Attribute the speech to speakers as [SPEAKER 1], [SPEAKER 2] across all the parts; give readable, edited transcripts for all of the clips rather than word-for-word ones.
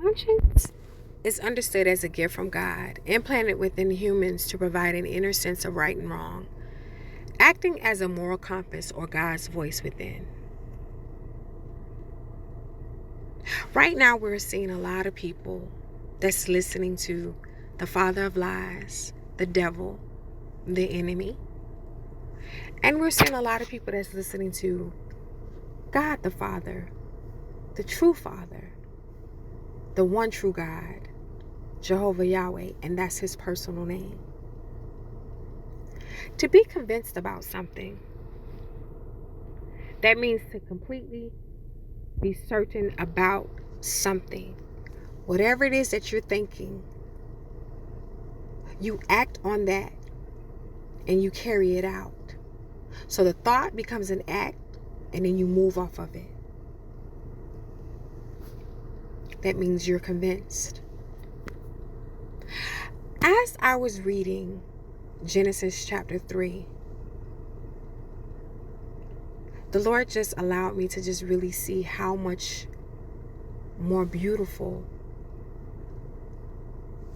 [SPEAKER 1] Conscience is understood as a gift from God, implanted within humans to provide an inner sense of right and wrong, acting as a moral compass or God's voice within. Right now, we're seeing a lot of people that's listening to the father of lies, the devil, the enemy. And we're seeing a lot of people that's listening to God the Father, the true Father, the one true God, Jehovah Yahweh, and that's his personal name. To be convinced about something, that means to completely be certain about something. Whatever it is that you're thinking, you act on that and you carry it out. So the thought becomes an act and then you move off of it. That means you're convinced. As I was reading Genesis chapter 3, the Lord just allowed me to just really see how much more beautiful,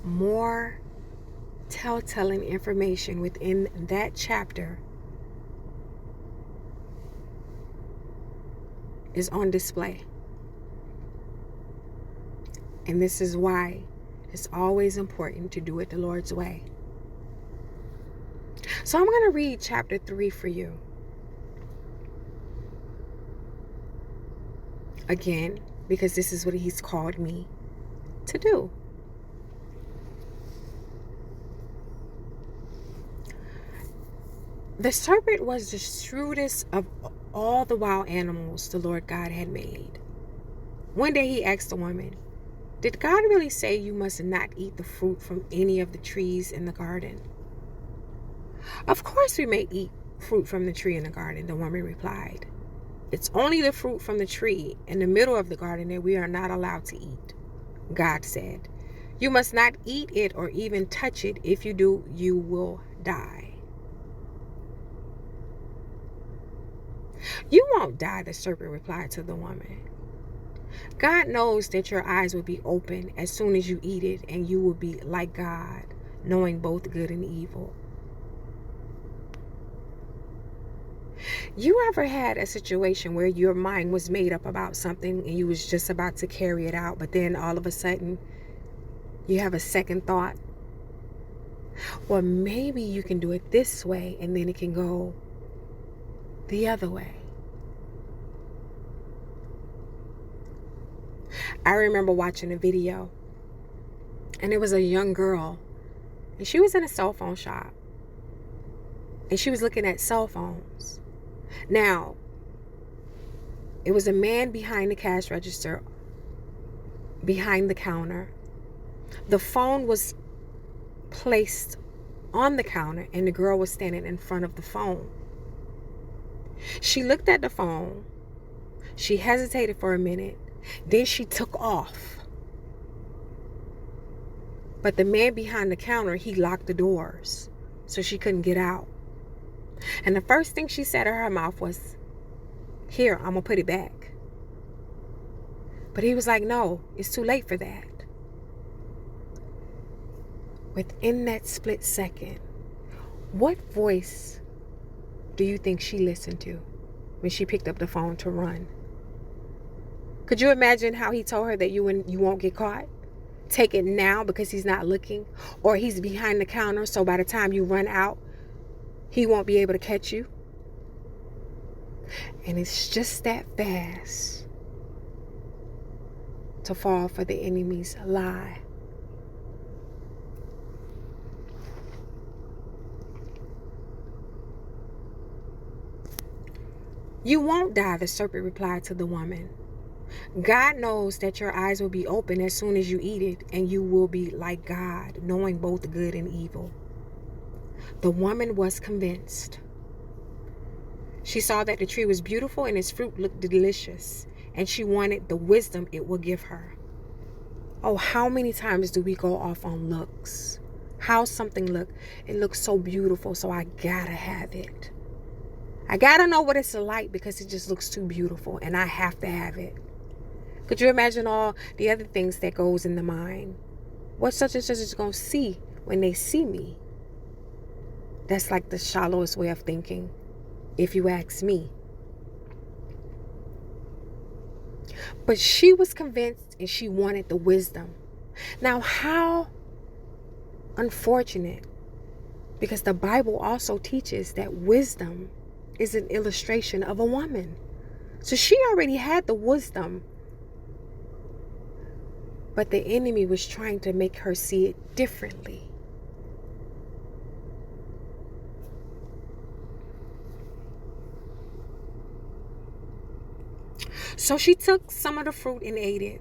[SPEAKER 1] more telltale information within that chapter is on display. And this is why it's always important to do it the Lord's way. So I'm going to read chapter 3 for you. Again, because this is what he's called me to do. The serpent was the shrewdest of all the wild animals the Lord God had made. One day he asked the woman, "Did God really say you must not eat the fruit from any of the trees in the garden?" "Of course we may eat fruit from the tree in the garden," the woman replied. "It's only the fruit from the tree in the middle of the garden that we are not allowed to eat. God said, you must not eat it or even touch it. If you do, you will die." "You won't die," the serpent replied to the woman. "God knows that your eyes will be open as soon as you eat it, and you will be like God, knowing both good and evil." You ever had a situation where your mind was made up about something and you was just about to carry it out, but then all of a sudden you have a second thought? Well, maybe you can do it this way and then it can go the other way. I remember watching a video, and it was a young girl, and she was in a cell phone shop, and she was looking at cell phones. Now, it was a man behind the cash register, behind the counter. The phone was placed on the counter, and the girl was standing in front of the phone. She looked at the phone. She hesitated for a minute. Then she took off. But the man behind the counter, he locked the doors, so she couldn't get out. And the first thing she said out of her mouth was, "Here, I'm going to put it back." But he was like, "No, it's too late for that." Within that split second, what voice do you think she listened to when she picked up the phone to run? Could you imagine how he told her that you won't get caught? Take it now because he's not looking, or he's behind the counter, so by the time you run out, he won't be able to catch you. And it's just that fast to fall for the enemy's lie. "You won't die," the serpent replied to the woman. "God knows that your eyes will be open as soon as you eat it, and you will be like God, knowing both good and evil." The woman was convinced. She saw that the tree was beautiful and its fruit looked delicious, and she wanted the wisdom it would give her. Oh, how many times do we go off on looks? How something look? It looks so beautiful, so I gotta have it. I gotta know what it's like because it just looks too beautiful and I have to have it. Could you imagine all the other things that goes in the mind? What such and such is going to see when they see me? That's like the shallowest way of thinking, if you ask me. But she was convinced and she wanted the wisdom. Now, how unfortunate, because the Bible also teaches that wisdom is an illustration of a woman. So she already had the wisdom, but the enemy was trying to make her see it differently. So she took some of the fruit and ate it.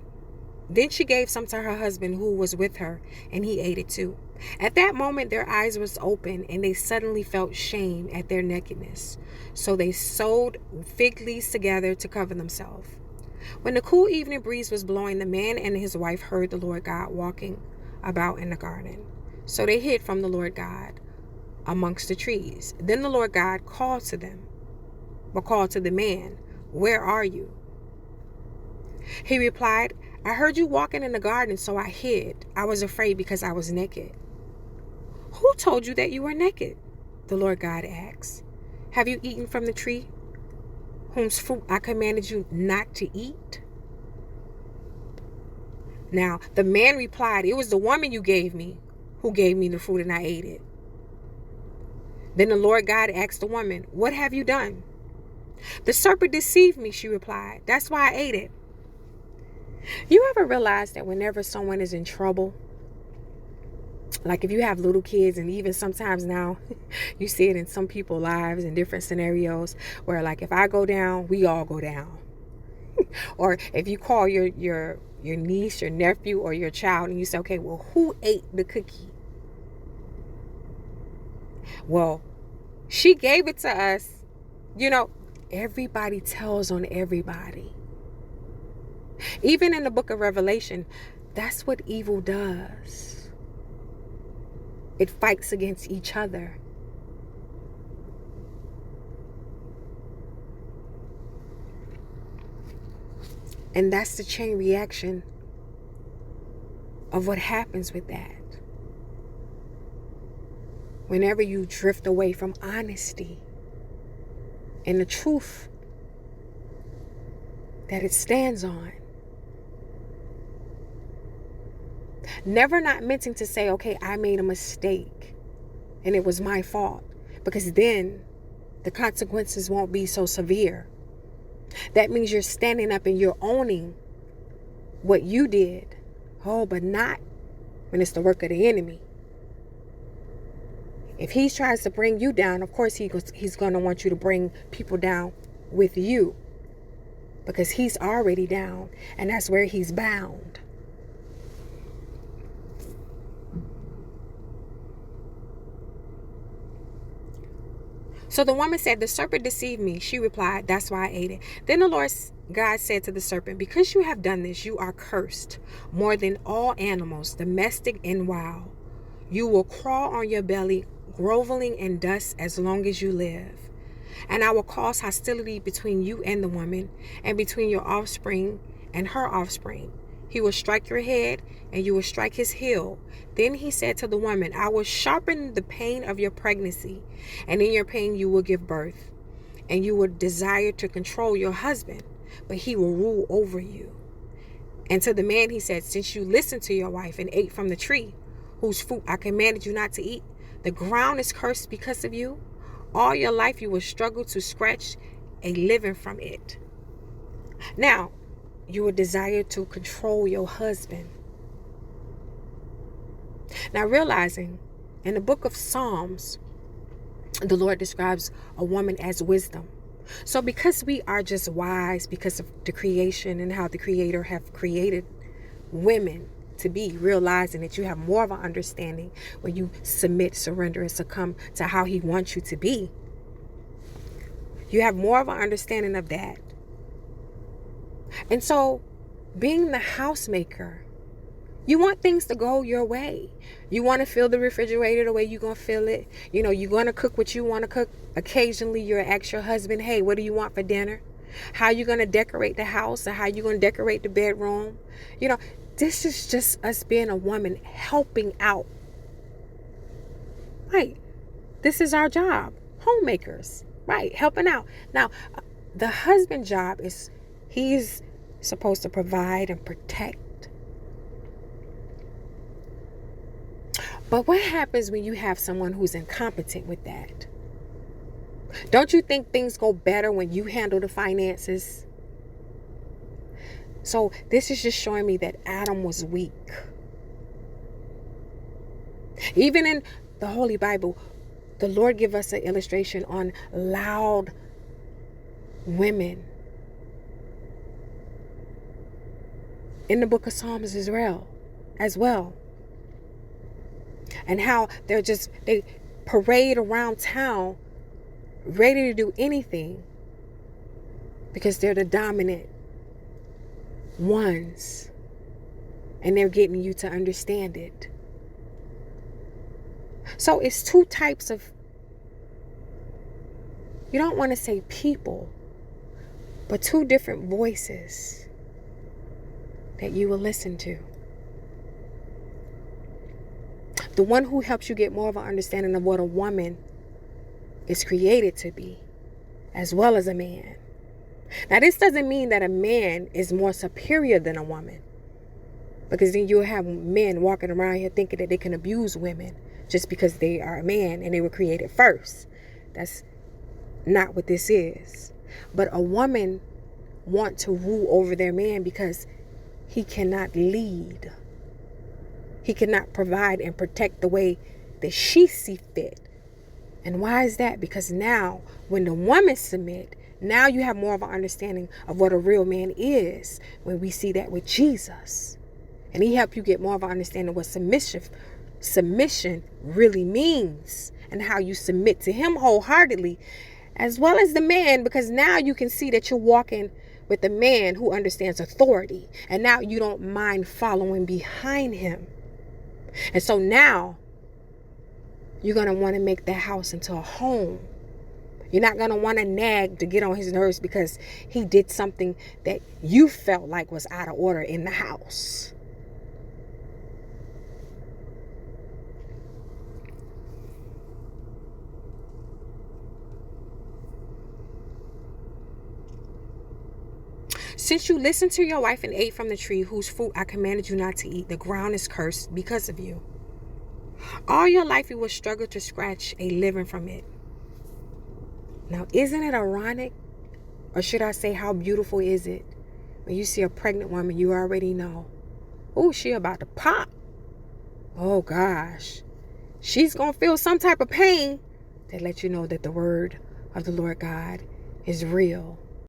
[SPEAKER 1] Then she gave some to her husband who was with her, and he ate it too. At that moment, their eyes was open, and they suddenly felt shame at their nakedness. So they sewed fig leaves together to cover themselves. When the cool evening breeze was blowing, the man and his wife heard the Lord God walking about in the garden. So they hid from the Lord God amongst the trees. Then the Lord God called to the man, "Where are you?" He replied, "I heard you walking in the garden, so I hid. I was afraid because I was naked." "Who told you that you were naked?" the Lord God asked. "Have you eaten from the tree whose fruit I commanded you not to eat?" Now, the man replied, "It was the woman you gave me who gave me the fruit and I ate it." Then the Lord God asked the woman, "What have you done?" "The serpent deceived me," she replied. "That's why I ate it." You ever realize that whenever someone is in trouble, like if you have little kids, and even sometimes now you see it in some people's lives in different scenarios where, like, if I go down, we all go down. Or if you call your niece, your nephew, or your child and you say, "Okay, well, who ate the cookie?" Well, she gave it to us. Everybody tells on everybody. Even in the book of Revelation, that's what evil does. It fights against each other. And that's the chain reaction of what happens with that. Whenever you drift away from honesty and the truth that it stands on. Never not meaning to say, "Okay, I made a mistake and it was my fault," because then the consequences won't be so severe. That means you're standing up and you're owning what you did. Oh, but not when it's the work of the enemy. If he tries to bring you down, of course he's going to want you to bring people down with you, because he's already down, and that's where he's bound. So the woman said, "The serpent deceived me." She replied, "That's why I ate it." Then the Lord God said to the serpent, "Because you have done this, you are cursed more than all animals, domestic and wild. You will crawl on your belly, groveling in dust as long as you live. And I will cause hostility between you and the woman, and between your offspring and her offspring. He will strike your head, and you will strike his heel." Then he said to the woman, "I will sharpen the pain of your pregnancy, and in your pain you will give birth. And you will desire to control your husband, but he will rule over you." And to the man he said, "Since you listened to your wife and ate from the tree whose fruit I commanded you not to eat, the ground is cursed because of you. All your life you will struggle to scratch a living from it. Now, you will desire to control your husband." Now, realizing in the book of Psalms, the Lord describes a woman as wisdom. So because we are just wise because of the creation and how the Creator have created women to be, realizing that you have more of an understanding when you submit, surrender, and succumb to how he wants you to be. You have more of an understanding of that. And so, being the housemaker, you want things to go your way. You want to fill the refrigerator the way you're going to fill it. You're going to cook what you want to cook. Occasionally, you'll ask your husband, "Hey, what do you want for dinner?" How you going to decorate the house, or how you going to decorate the bedroom. You know, this is just us being a woman helping out. Right. This is our job. Homemakers. Right. Helping out. Now, the husband job is, he's supposed to provide and protect. But what happens when you have someone who's incompetent with that? Don't you think things go better when you handle the finances? So this is just showing me that Adam was weak. Even in the Holy Bible, the Lord give us an illustration on loud women. In the book of Psalms as well. And how they parade around town ready to do anything because they're the dominant ones, and they're getting you to understand it. So it's two types of, you don't want to say people, but two different voices that you will listen to. The one who helps you get more of an understanding of what a woman is created to be, as well as a man. Now, this doesn't mean that a man is more superior than a woman, because then you'll have men walking around here thinking that they can abuse women just because they are a man and they were created first. That's not what this is. But a woman wants to rule over their man because he cannot lead. He cannot provide and protect the way that she sees fit. And why is that? Because now, when the woman submit, now you have more of an understanding of what a real man is, when we see that with Jesus. And he helped you get more of an understanding of what submission really means, and how you submit to him wholeheartedly, as well as the man, because now you can see that you're walking with a man who understands authority, and now you don't mind following behind him. And so now you're going to want to make that house into a home. You're not going to want to nag to get on his nerves because he did something that you felt like was out of order in the house. Since you listened to your wife and ate from the tree whose fruit I commanded you not to eat, the ground is cursed because of you. All your life you will struggle to scratch a living from it. Now, isn't it ironic? Or should I say, how beautiful is it when you see a pregnant woman, you already know, oh, she about to pop. Oh, gosh. She's going to feel some type of pain that lets you know that the word of the Lord God is real.